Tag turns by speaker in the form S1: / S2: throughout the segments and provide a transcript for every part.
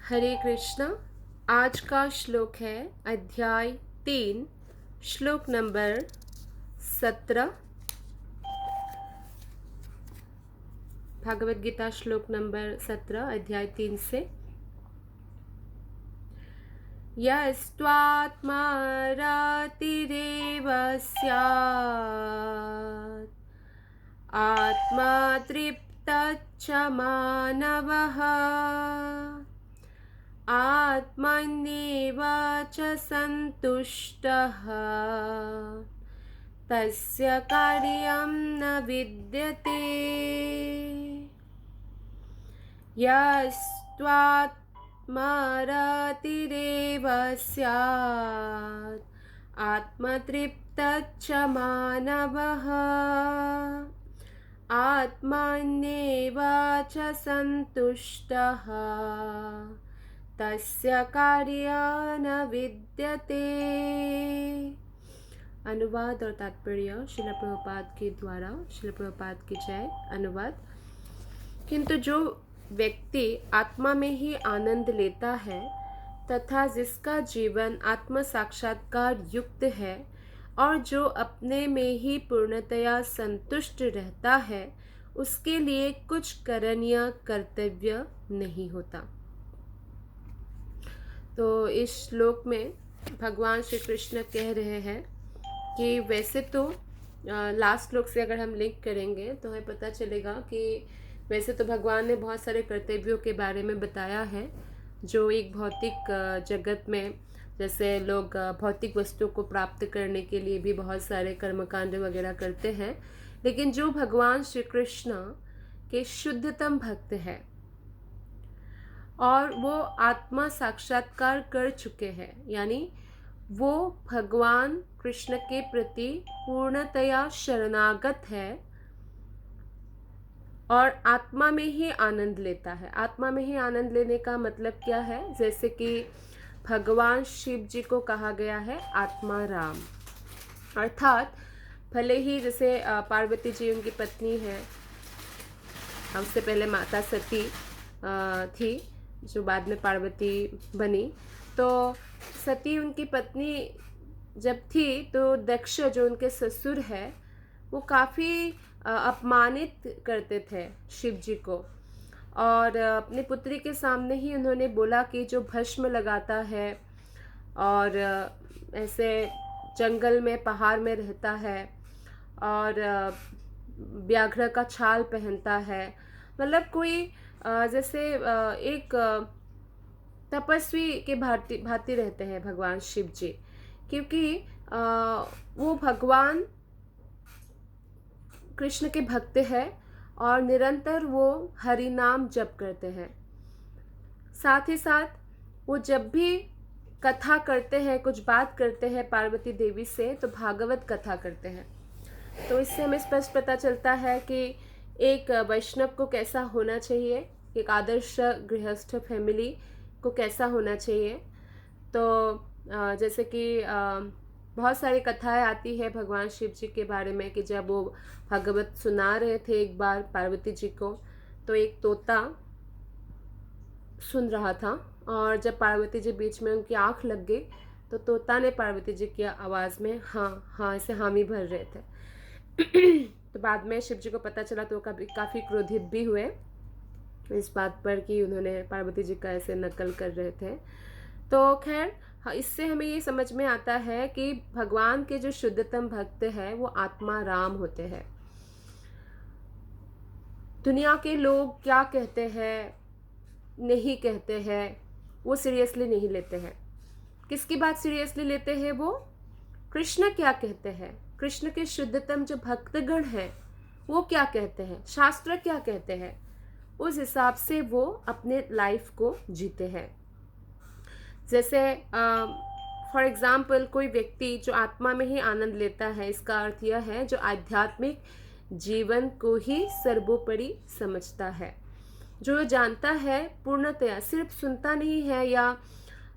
S1: हरे कृष्णा। आज का श्लोक है अध्याय 3 श्लोक नंबर 17। भागवत गीता श्लोक नंबर 17 अध्याय 3 से। यस्त्वात्मा रतिरेव स्यात् आत्मा तृप्तश्च मानवः आत्मन्येव च सन्तुष्टः तस्य कार्यं न विद्यते। यस्त्वात्मा रतिरेव स्यात् आत्मतृप्तश्च मानवः आत्मन्येव च सन्तुष्टः तस्य कार्य न विद्यते। अनुवाद और तात्पर्य श्रील प्रभुपाद के द्वारा। श्रील प्रभुपाद की जय। अनुवाद। किंतु जो व्यक्ति आत्मा में ही आनंद लेता है तथा जिसका जीवन आत्म साक्षात्कार युक्त है और जो अपने में ही पूर्णतया संतुष्ट रहता है, उसके लिए कुछ करनीय कर्तव्य नहीं होता। तो इस श्लोक में भगवान श्री कृष्ण कह रहे हैं कि वैसे तो लास्ट श्लोक से अगर हम लिंक करेंगे तो हमें पता चलेगा कि वैसे तो भगवान ने बहुत सारे कर्तव्यों के बारे में बताया है जो एक भौतिक जगत में, जैसे लोग भौतिक वस्तु को प्राप्त करने के लिए भी बहुत सारे कर्मकांड वगैरह करते हैं, लेकिन जो भगवान श्री कृष्ण के शुद्धतम भक्त हैं और वो आत्मा साक्षात्कार कर चुके हैं, यानी वो भगवान कृष्ण के प्रति पूर्णतया शरणागत है और आत्मा में ही आनंद लेता है। आत्मा में ही आनंद लेने का मतलब क्या है? जैसे कि भगवान शिव जी को कहा गया है आत्मा राम, अर्थात भले ही जैसे पार्वती जी उनकी पत्नी है, उससे पहले माता सती थी जो बाद में पार्वती बनी, तो सती उनकी पत्नी जब थी तो दक्ष जो उनके ससुर है वो काफ़ी अपमानित करते थे शिव जी को, और अपनी पुत्री के सामने ही उन्होंने बोला कि जो भस्म लगाता है और ऐसे जंगल में पहाड़ में रहता है और व्याघ्र का छाल पहनता है, मतलब कोई जैसे एक तपस्वी के भांति रहते हैं भगवान शिव जी, क्योंकि वो भगवान कृष्ण के भक्त हैं और निरंतर वो हरि नाम जप करते हैं। साथ ही साथ वो जब भी कथा करते हैं, कुछ बात करते हैं पार्वती देवी से, तो भागवत कथा करते हैं। तो इससे हमें स्पष्ट पता चलता है कि एक वैष्णव को कैसा होना चाहिए, एक आदर्श गृहस्थ फैमिली को कैसा होना चाहिए। तो जैसे कि बहुत सारी कथाएं आती है भगवान शिव जी के बारे में कि जब वो भागवत सुना रहे थे एक बार पार्वती जी को, तो एक तोता सुन रहा था और जब पार्वती जी बीच में उनकी आंख लग गई तो तोता ने पार्वती जी की आवाज़ में हाँ हाँ ऐसे हामी भर रहे थे। तो बाद में शिव जी को पता चला तो काफ़ी क्रोधित भी हुए इस बात पर कि उन्होंने पार्वती जी का ऐसे नकल कर रहे थे। तो खैर इससे हमें ये समझ में आता है कि भगवान के जो शुद्धतम भक्त हैं वो आत्मा राम होते हैं। दुनिया के लोग क्या कहते हैं नहीं कहते हैं वो सीरियसली नहीं लेते हैं। किसकी बात सीरियसली लेते हैं? वो कृष्ण क्या कहते हैं, कृष्ण के शुद्धतम जो भक्तगण हैं वो क्या कहते हैं, शास्त्र क्या कहते हैं, उस हिसाब से वो अपने लाइफ को जीते हैं। जैसे फॉर एग्जाम्पल कोई व्यक्ति जो आत्मा में ही आनंद लेता है, इसका अर्थ यह है जो आध्यात्मिक जीवन को ही सर्वोपरि समझता है, जो जानता है पूर्णतया, सिर्फ सुनता नहीं है या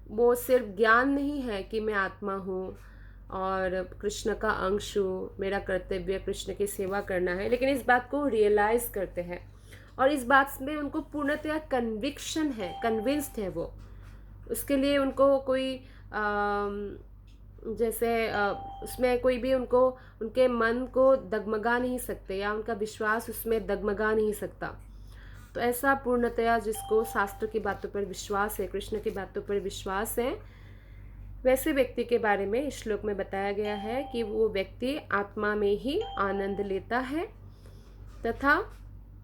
S1: वो सिर्फ ज्ञान नहीं है कि मैं आत्मा हूँ और कृष्ण का अंश हूँ, मेरा कर्तव्य कृष्ण की सेवा करना है, लेकिन इस बात को रियलाइज़ करते हैं और इस बात में उनको पूर्णतया कन्विक्शन है, कन्विंस्ड है वो। उसके लिए उनको कोई जैसे उसमें कोई भी उनको उनके मन को डगमगा नहीं सकते, या उनका विश्वास उसमें डगमगा नहीं सकता। तो ऐसा पूर्णतया जिसको शास्त्र की बातों पर विश्वास है, कृष्ण की बातों पर विश्वास है, वैसे व्यक्ति के बारे में इस श्लोक में बताया गया है कि वो व्यक्ति आत्मा में ही आनंद लेता है तथा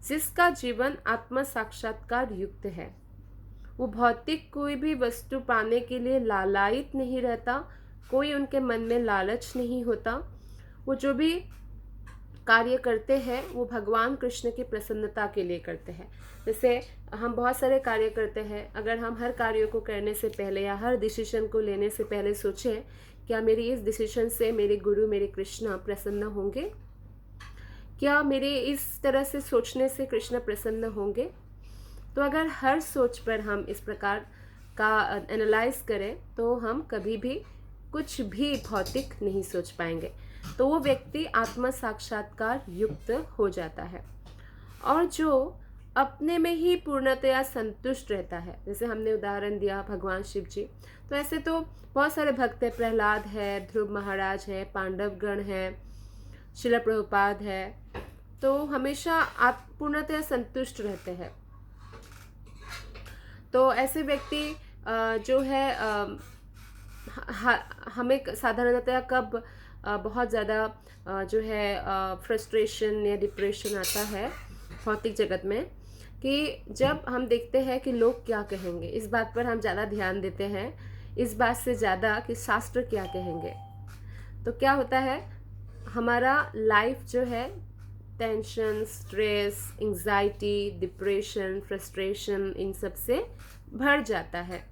S1: जिसका जीवन आत्म साक्षात्कार युक्त है। वो भौतिक कोई भी वस्तु पाने के लिए लालायित नहीं रहता, कोई उनके मन में लालच नहीं होता। वो जो भी कार्य करते हैं वो भगवान कृष्ण की प्रसन्नता के लिए करते हैं। जैसे हम बहुत सारे कार्य करते हैं, अगर हम हर कार्य को करने से पहले या हर डिसीजन को लेने से पहले सोचें क्या मेरी इस डिसीजन से मेरे गुरु मेरे कृष्ण प्रसन्न होंगे, क्या मेरे इस तरह से सोचने से कृष्ण प्रसन्न होंगे। तो अगर हर सोच पर हम इस प्रकार का एनालाइज करें तो हम कभी भी कुछ भी भौतिक नहीं सोच पाएंगे। तो वो व्यक्ति आत्म साक्षात्कार युक्त हो जाता है। और जो अपने में ही पूर्णतया संतुष्ट रहता है, जैसे हमने उदाहरण दिया भगवान शिव जी, तो ऐसे तो बहुत सारे भक्त हैं, प्रहलाद है, ध्रुव महाराज है, पांडवगण है, शिला प्रभुपाद है, तो हमेशा पूर्णतया संतुष्ट रहते हैं। तो ऐसे व्यक्ति जो है हमें साधारणतया कब बहुत ज़्यादा जो है फ्रस्ट्रेशन या डिप्रेशन आता है भौतिक जगत में, कि जब हम देखते हैं कि लोग क्या कहेंगे, इस बात पर हम ज़्यादा ध्यान देते हैं, इस बात से ज़्यादा कि शास्त्र क्या कहेंगे। तो क्या होता है, हमारा लाइफ जो है tension, stress, anxiety, depression, frustration, इन सब से भर जाता है।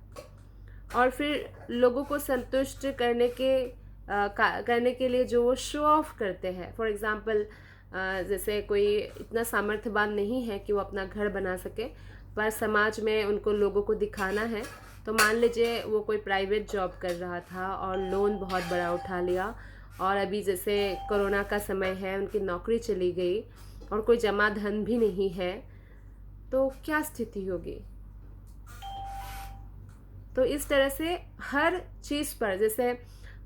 S1: और फिर लोगों को संतुष्ट करने के लिए जो वो शो ऑफ करते हैं, फॉर एग्ज़ाम्पल जैसे कोई इतना सामर्थ्यवान नहीं है कि वो अपना घर बना सके, पर समाज में उनको लोगों को दिखाना है। तो मान लीजिए वो कोई प्राइवेट जॉब कर रहा था और लोन बहुत बड़ा उठा लिया, और अभी जैसे कोरोना का समय है, उनकी नौकरी चली गई और कोई जमा धन भी नहीं है, तो क्या स्थिति होगी। तो इस तरह से हर चीज़ पर, जैसे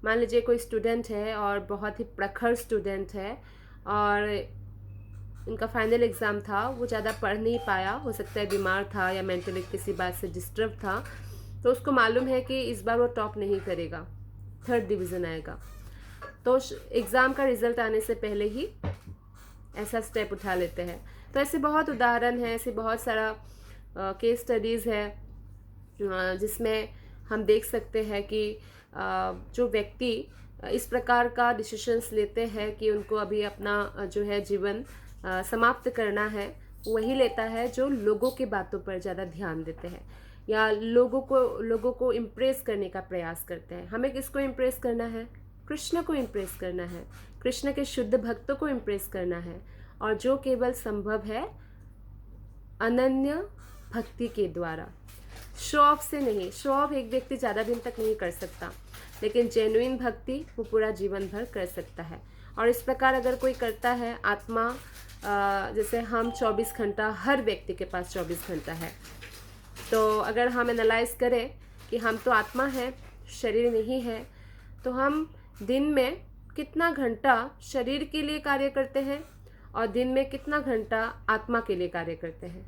S1: मान लीजिए कोई स्टूडेंट है और बहुत ही प्रखर स्टूडेंट है और उनका फाइनल एग्ज़ाम था, वो ज़्यादा पढ़ नहीं पाया, हो सकता है बीमार था या मेंटली किसी बात से डिस्टर्ब था, तो उसको मालूम है कि इस बार वो टॉप नहीं करेगा, 3rd डिवीज़न आएगा। तो एग्ज़ाम का रिज़ल्ट आने से पहले ही ऐसा स्टेप उठा लेते हैं। तो ऐसे बहुत उदाहरण हैं, ऐसे बहुत सारा केस स्टडीज़ है जिसमें हम देख सकते हैं कि जो व्यक्ति इस प्रकार का डिसीजंस लेते हैं कि उनको अभी अपना जो है जीवन समाप्त करना है, वही लेता है जो लोगों की बातों पर ज़्यादा ध्यान देते हैं या लोगों को इम्प्रेस करने का प्रयास करते हैं। हमें किसको इम्प्रेस करना है? कृष्ण को इम्प्रेस करना है, कृष्ण के शुद्ध भक्तों को इम्प्रेस करना है, और जो केवल संभव है अनन्य भक्ति के द्वारा, शो ऑफ से नहीं। शो ऑफ एक व्यक्ति ज़्यादा दिन तक नहीं कर सकता, लेकिन जेन्युइन भक्ति वो पूरा जीवन भर कर सकता है। और इस प्रकार अगर कोई करता है, आत्मा जैसे हम 24 घंटा, हर व्यक्ति के पास 24 घंटा है, तो अगर हम एनालाइज करें कि हम तो आत्मा है, शरीर नहीं है, तो हम दिन में कितना घंटा शरीर के लिए कार्य करते हैं और दिन में कितना घंटा आत्मा के लिए कार्य करते हैं,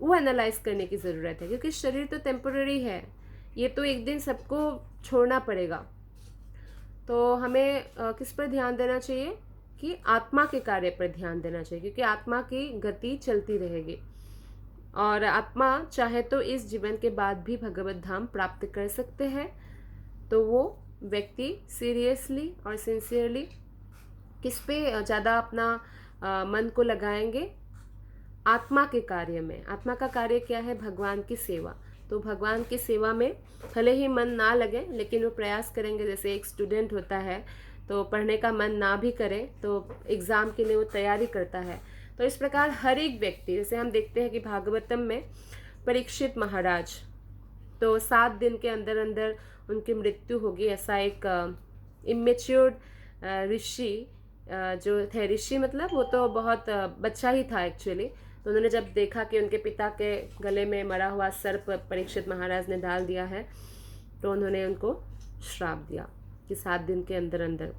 S1: वो एनालाइज करने की ज़रूरत है। क्योंकि शरीर तो टेम्पोररी है, ये तो एक दिन सबको छोड़ना पड़ेगा। तो हमें किस पर ध्यान देना चाहिए कि आत्मा के कार्य पर ध्यान देना चाहिए, क्योंकि आत्मा की गति चलती रहेगी और आत्मा चाहे तो इस जीवन के बाद भी भगवत धाम प्राप्त कर सकते हैं। तो वो व्यक्ति सीरियसली और सिंसियरली किस पे ज़्यादा अपना मन को लगाएंगे? आत्मा के कार्य में। आत्मा का कार्य क्या है? भगवान की सेवा। तो भगवान की सेवा में भले ही मन ना लगे, लेकिन वो प्रयास करेंगे। जैसे एक स्टूडेंट होता है तो पढ़ने का मन ना भी करे तो एग्ज़ाम के लिए वो तैयारी करता है। तो इस प्रकार हर एक व्यक्ति, जैसे हम देखते हैं कि भागवतम में परीक्षित महाराज, तो 7 दिन के अंदर अंदर उनकी मृत्यु होगी। ऐसा एक इमेच्योर्ड ऋषि जो थे, ऋषि मतलब वो तो बहुत बच्चा ही था एक्चुअली, तो उन्होंने जब देखा कि उनके पिता के गले में मरा हुआ सर्प परीक्षित महाराज ने डाल दिया है, तो उन्होंने उनको श्राप दिया कि 7 दिन के अंदर अंदर।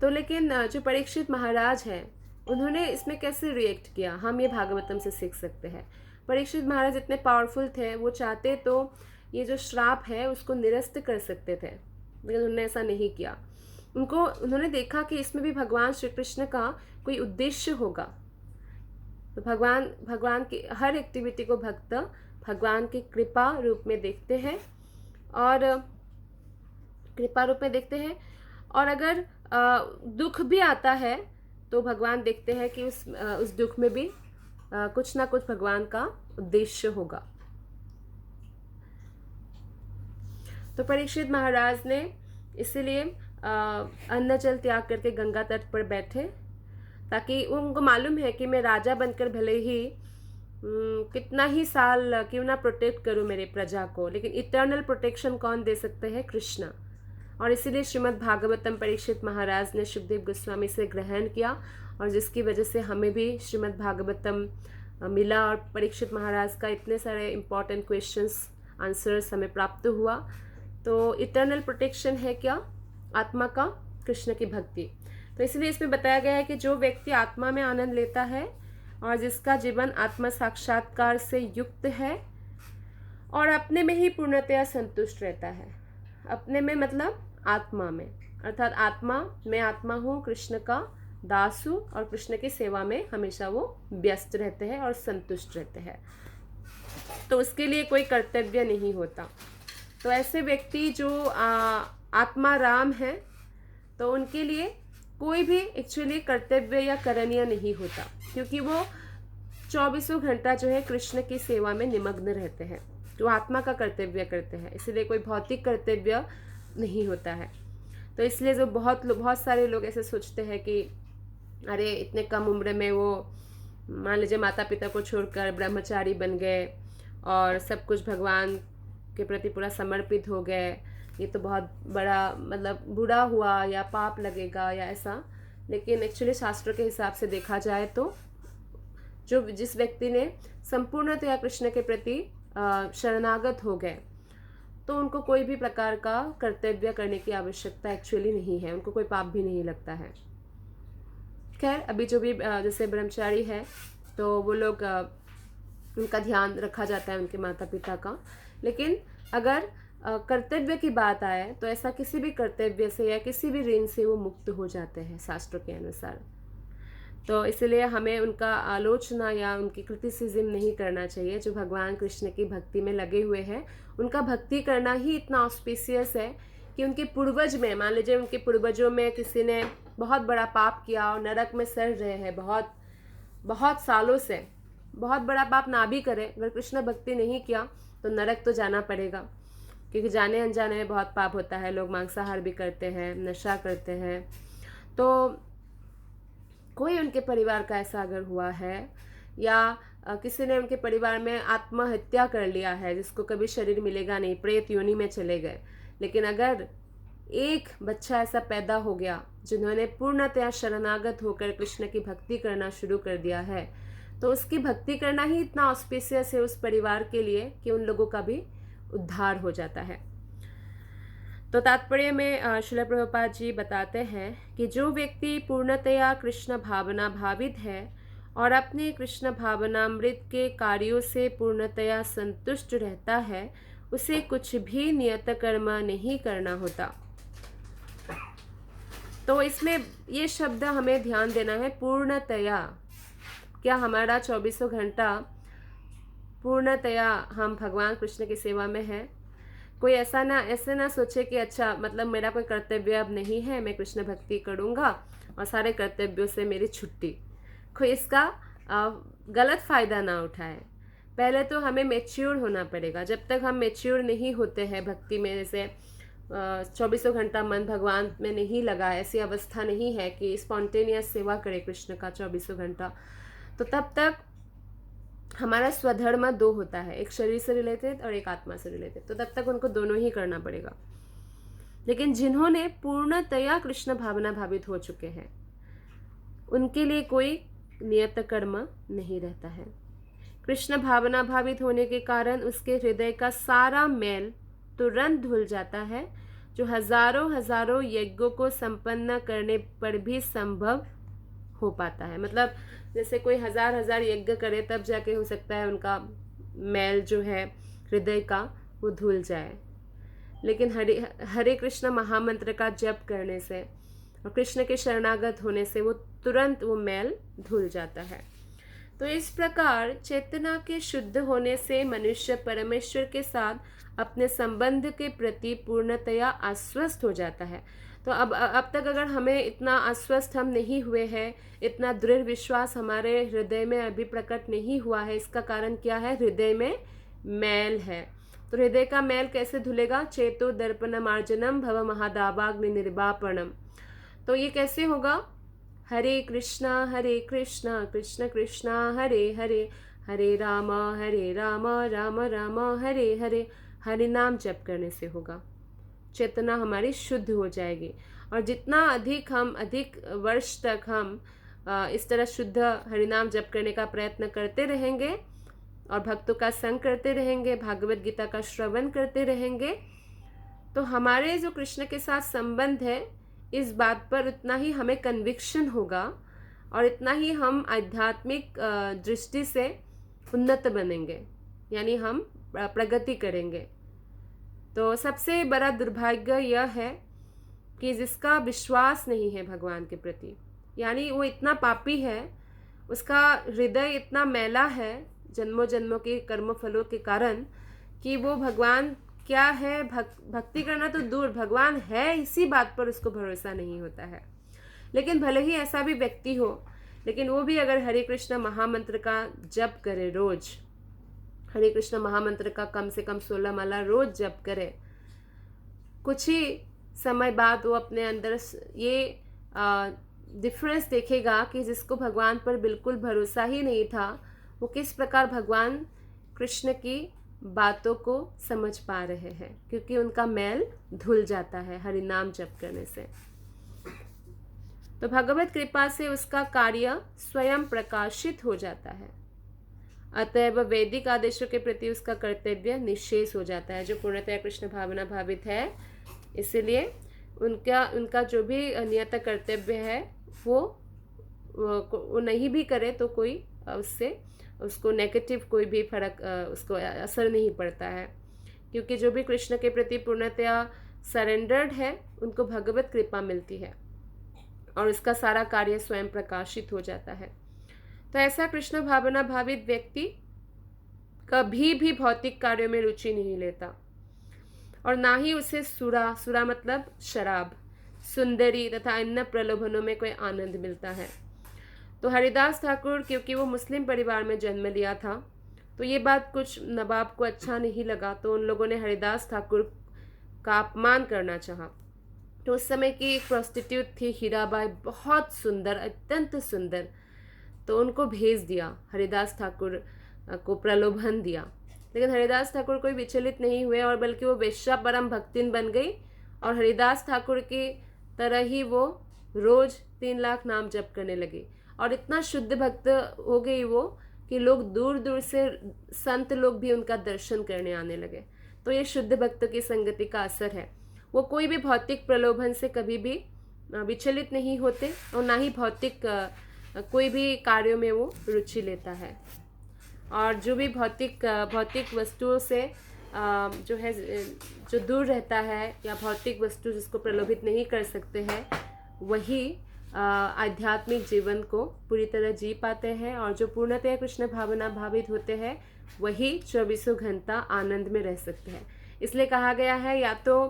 S1: तो लेकिन जो परीक्षित महाराज हैं, उन्होंने इसमें कैसे रिएक्ट किया, हम ये भागवतम से सीख सकते हैं। परीक्षित महाराज इतने पावरफुल थे, वो चाहते तो ये जो श्राप है उसको निरस्त कर सकते थे, लेकिन उन्होंने ऐसा नहीं किया। उन्होंने देखा कि इसमें भी भगवान श्री कृष्ण का कोई उद्देश्य होगा। तो भगवान की हर एक्टिविटी को भक्त भगवान की कृपा रूप में देखते हैं, और अगर दुख भी आता है तो भगवान देखते हैं कि उस दुख में भी कुछ ना कुछ भगवान का उद्देश्य होगा। तो परीक्षित महाराज ने इसीलिए अन्न जल त्याग करके गंगा तट पर बैठे, ताकि उनको मालूम है कि मैं राजा बनकर भले ही कितना ही साल क्यों ना प्रोटेक्ट करूं मेरे प्रजा को, लेकिन इटर्नल प्रोटेक्शन कौन दे सकते हैं? कृष्ण। और इसीलिए श्रीमद् भागवतम परीक्षित महाराज ने सुखदेव गोस्वामी से ग्रहण किया, और जिसकी वजह से हमें भी श्रीमद् भागवतम मिला, और परीक्षित महाराज का इतने सारे इम्पॉर्टेंट क्वेश्चंस आंसर्स हमें प्राप्त हुआ। तो इटर्नल प्रोटेक्शन है क्या? आत्मा का कृष्ण की भक्ति। तो इसलिए इसमें बताया गया है कि जो व्यक्ति आत्मा में आनंद लेता है और जिसका जीवन आत्मा साक्षात्कार से युक्त है और अपने में ही पूर्णतया संतुष्ट रहता है। अपने में मतलब आत्मा में, अर्थात आत्मा, मैं आत्मा हूँ, कृष्ण का दास हूँ, और कृष्ण की सेवा में हमेशा वो व्यस्त रहते हैं और संतुष्ट रहते हैं। तो उसके लिए कोई कर्तव्य नहीं होता। तो ऐसे व्यक्ति जो आत्मा राम है, तो उनके लिए कोई भी एक्चुअली कर्तव्य या करणीय नहीं होता, क्योंकि वो 24 घंटा जो है कृष्ण की सेवा में निमग्न रहते हैं, जो आत्मा का कर्तव्य करते हैं। इसलिए कोई भौतिक कर्तव्य नहीं होता है। तो इसलिए जो बहुत सारे लोग ऐसे सोचते हैं कि अरे इतने कम उम्र में वो मान लीजिए माता पिता को छोड़कर ब्रह्मचारी बन गए और सब कुछ भगवान के प्रति पूरा समर्पित हो गए, ये तो बहुत बड़ा मतलब बुरा हुआ या पाप लगेगा या ऐसा। लेकिन एक्चुअली शास्त्र के हिसाब से देखा जाए तो जिस व्यक्ति ने संपूर्णतया कृष्ण के प्रति शरणागत हो गए, तो उनको कोई भी प्रकार का कर्तव्य करने की आवश्यकता एक्चुअली नहीं है, उनको कोई पाप भी नहीं लगता है। खैर, अभी जो भी जैसे ब्रह्मचारी है तो वो लोग उनका ध्यान रखा जाता है उनके माता पिता का, लेकिन अगर कर्तव्य की बात आए तो ऐसा किसी भी कर्तव्य से या किसी भी ऋण से वो मुक्त हो जाते हैं शास्त्रों के अनुसार। तो इसलिए हमें उनका आलोचना या उनकी क्रिटिसिज्म नहीं करना चाहिए। जो भगवान कृष्ण की भक्ति में लगे हुए हैं, उनका भक्ति करना ही इतना ऑस्पिशियस है कि उनके पूर्वज में, मान लीजिए उनके पूर्वजों में किसी ने बहुत बड़ा पाप किया और नरक में सड़ रहे हैं बहुत सालों से, बहुत बड़ा पाप ना भी करे, अगर कृष्ण भक्ति नहीं किया तो नरक तो जाना पड़ेगा, क्योंकि जाने अनजाने में बहुत पाप होता है। लोग मांसाहार भी करते हैं, नशा करते हैं। तो कोई उनके परिवार का ऐसा अगर हुआ है या किसी ने उनके परिवार में आत्महत्या कर लिया है, जिसको कभी शरीर मिलेगा नहीं, प्रेत योनि में चले गए, लेकिन अगर एक बच्चा ऐसा पैदा हो गया जिन्होंने पूर्णतया शरणागत होकर कृष्ण की भक्ति करना शुरू कर दिया है, तो उसकी भक्ति करना ही इतना ऑस्पिशियस है उस परिवार के लिए कि उन लोगों का भी उद्धार हो जाता है। तो तात्पर्य में श्रील प्रभुपाद जी बताते हैं कि जो व्यक्ति पूर्णतया कृष्ण भावना भावित है और अपने कृष्ण भावनामृत के कार्यों से पूर्णतया संतुष्ट रहता है, उसे कुछ भी नियत कर्म नहीं करना होता। तो इसमें ये शब्द हमें ध्यान देना है, पूर्णतया। क्या हमारा 24 घंटा पूर्णतया हम भगवान कृष्ण की सेवा में है? कोई ऐसे ना सोचे कि अच्छा मतलब मेरा कोई कर्तव्य अब नहीं है, मैं कृष्ण भक्ति करूँगा और सारे कर्तव्यों से मेरी छुट्टी। कोई इसका गलत फ़ायदा ना उठाए। पहले तो हमें मैच्योर होना पड़ेगा। जब तक हम मैच्योर नहीं होते हैं भक्ति में, जैसे 24 घंटा मन भगवान में नहीं लगा, ऐसी अवस्था नहीं है कि स्पॉन्टेनियस सेवा करे कृष्ण का 24 घंटा, तो तब तक हमारा स्वधर्म 2 होता है, एक शरीर से रिलेटेड और एक आत्मा से रिलेटेड। तो तब तक उनको दोनों ही करना पड़ेगा। लेकिन जिन्होंने पूर्णतया कृष्ण भावना भावित हो चुके हैं, उनके लिए कोई नियत कर्म नहीं रहता है। कृष्ण भावना भावित होने के कारण उसके हृदय का सारा मैल तुरंत धुल जाता है, जो हजारों हजारों यज्ञों को संपन्न करने पर भी संभव हो पाता है। मतलब जैसे कोई हजार हजार यज्ञ करे तब जाके हो सकता है उनका मैल जो है हृदय का वो धुल जाए। लेकिन हरे हरे कृष्ण महामंत्र का जप करने से और कृष्ण के शरणागत होने से वो तुरंत वो मैल धुल जाता है। तो इस प्रकार चेतना के शुद्ध होने से मनुष्य परमेश्वर के साथ अपने संबंध के प्रति पूर्णतया आश्वस्त हो जाता है। तो अब तक अगर हमें इतना आश्वस्त हम नहीं हुए हैं, इतना दृढ़ विश्वास हमारे हृदय में अभी प्रकट नहीं हुआ है, इसका कारण क्या है? हृदय में मैल है। तो हृदय का मैल कैसे धुलेगा? चेतो दर्पण मार्जनम भव महादावाग्नि निर्वापणम। तो ये कैसे होगा? हरे कृष्णा कृष्ण कृष्णा हरे हरे, हरे राम राम राम हरे हरे। हरि नाम जप करने से होगा। चेतना हमारी शुद्ध हो जाएगी और जितना अधिक वर्ष तक हम इस तरह शुद्ध हरिनाम जप करने का प्रयत्न करते रहेंगे और भक्तों का संग करते रहेंगे, भागवत गीता का श्रवण करते रहेंगे, तो हमारे जो कृष्ण के साथ संबंध है इस बात पर उतना ही हमें कन्विक्शन होगा और इतना ही हम आध्यात्मिक दृष्टि से उन्नत बनेंगे, यानी हम प्रगति करेंगे। तो सबसे बड़ा दुर्भाग्य यह है कि जिसका विश्वास नहीं है भगवान के प्रति, यानी वो इतना पापी है, उसका हृदय इतना मैला है जन्मों जन्मों के कर्म फलों के कारण, कि वो भगवान क्या है, भक्ति करना तो दूर, भगवान है इसी बात पर उसको भरोसा नहीं होता है। लेकिन भले ही ऐसा भी व्यक्ति हो, लेकिन वो भी अगर हरे कृष्ण महामंत्र का जप करे, रोज हरे कृष्ण महामंत्र का कम से कम 16 माला रोज जप करे, कुछ ही समय बाद वो अपने अंदर ये डिफरेंस देखेगा कि जिसको भगवान पर बिल्कुल भरोसा ही नहीं था, वो किस प्रकार भगवान कृष्ण की बातों को समझ पा रहे हैं, क्योंकि उनका मैल धुल जाता है हरि नाम जप करने से। तो भगवत कृपा से उसका कार्य स्वयं प्रकाशित हो जाता है, अतएव वैदिक आदेशों के प्रति उसका कर्तव्य निशेष हो जाता है, जो पूर्णतया कृष्ण भावना भावित है। इसलिए उनका जो भी नियत कर्तव्य है वो नहीं भी करे तो कोई उसको नेगेटिव कोई भी फर्क उसको असर नहीं पड़ता है, क्योंकि जो भी कृष्ण के प्रति पूर्णतया सरेंडर्ड है उनको भगवत कृपा मिलती है और उसका सारा कार्य स्वयं प्रकाशित हो जाता है। तो ऐसा कृष्ण भावना भावित व्यक्ति कभी भी भौतिक कार्यों में रुचि नहीं लेता और ना ही उसे सुरा मतलब शराब, सुंदरी तथा अन्य प्रलोभनों में कोई आनंद मिलता है। तो हरिदास ठाकुर, क्योंकि वो मुस्लिम परिवार में जन्म लिया था, तो ये बात कुछ नवाब को अच्छा नहीं लगा, तो उन लोगों ने हरिदास ठाकुर का अपमान करना चाहा। तो उस समय की एक प्रोस्टिट्यूट थी हीराबाई, बहुत सुंदर, अत्यंत सुंदर, तो उनको भेज दिया, हरिदास ठाकुर को प्रलोभन दिया। लेकिन हरिदास ठाकुर कोई विचलित नहीं हुए और बल्कि वो वेश्या परम भक्तिन बन गई और हरिदास ठाकुर की तरह ही वो रोज 3 लाख नाम जप करने लगी और इतना शुद्ध भक्त हो गई वो कि लोग दूर दूर से संत लोग भी उनका दर्शन करने आने लगे। तो ये शुद्ध भक्त की संगति का असर है। वो कोई भी भौतिक प्रलोभन से कभी भी विचलित नहीं होते और ना ही भौतिक कोई भी कार्यों में वो रुचि लेता है। और जो भी भौतिक वस्तुओं से जो है जो दूर रहता है या भौतिक वस्तु जिसको प्रलोभित नहीं कर सकते हैं, वही आध्यात्मिक जीवन को पूरी तरह जी पाते हैं और जो पूर्णतः कृष्ण भावना भावित होते हैं वही 24 घंटा आनंद में रह सकते हैं। इसलिए कहा गया है या तो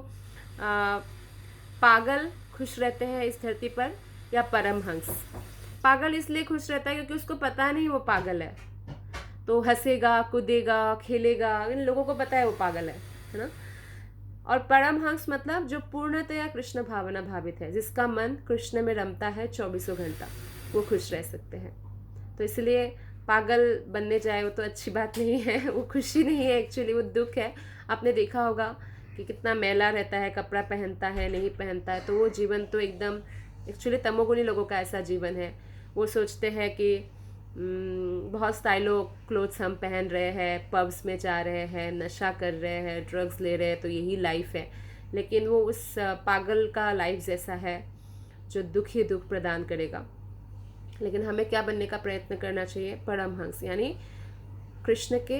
S1: पागल खुश रहते हैं इस धरती पर या परमहंस। पागल इसलिए खुश रहता है क्योंकि उसको पता नहीं वो पागल है, तो हंसेगा, कूदेगा, खेलेगा, इन लोगों को पता है वो पागल है ना। और परमहंस मतलब जो पूर्णतया कृष्ण भावना भावित है, जिसका मन कृष्ण में रमता है 24 घंटा, वो खुश रह सकते हैं। तो इसलिए पागल बनने जाए वो तो अच्छी बात नहीं है, वो खुशी नहीं है, एक्चुअली वो दुख है। आपने देखा होगा कि कितना मैला रहता है, कपड़ा पहनता है नहीं पहनता है, तो वो जीवन तो एकदम एक्चुअली तमोगुणी लोगों का ऐसा जीवन है। वो सोचते हैं कि बहुत स्टाइलो क्लोथ्स हम पहन रहे हैं, पब्स में जा रहे हैं, नशा कर रहे हैं, ड्रग्स ले रहे हैं, तो यही लाइफ है। लेकिन वो उस पागल का लाइफ जैसा है जो दुख ही दुख प्रदान करेगा। लेकिन हमें क्या बनने का प्रयत्न करना चाहिए? परमहंस, यानी कृष्ण के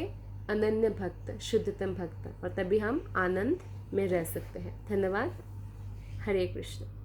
S1: अनन्य भक्त, शुद्धतम भक्त, और तभी हम आनंद में रह सकते हैं। धन्यवाद। हरे कृष्ण।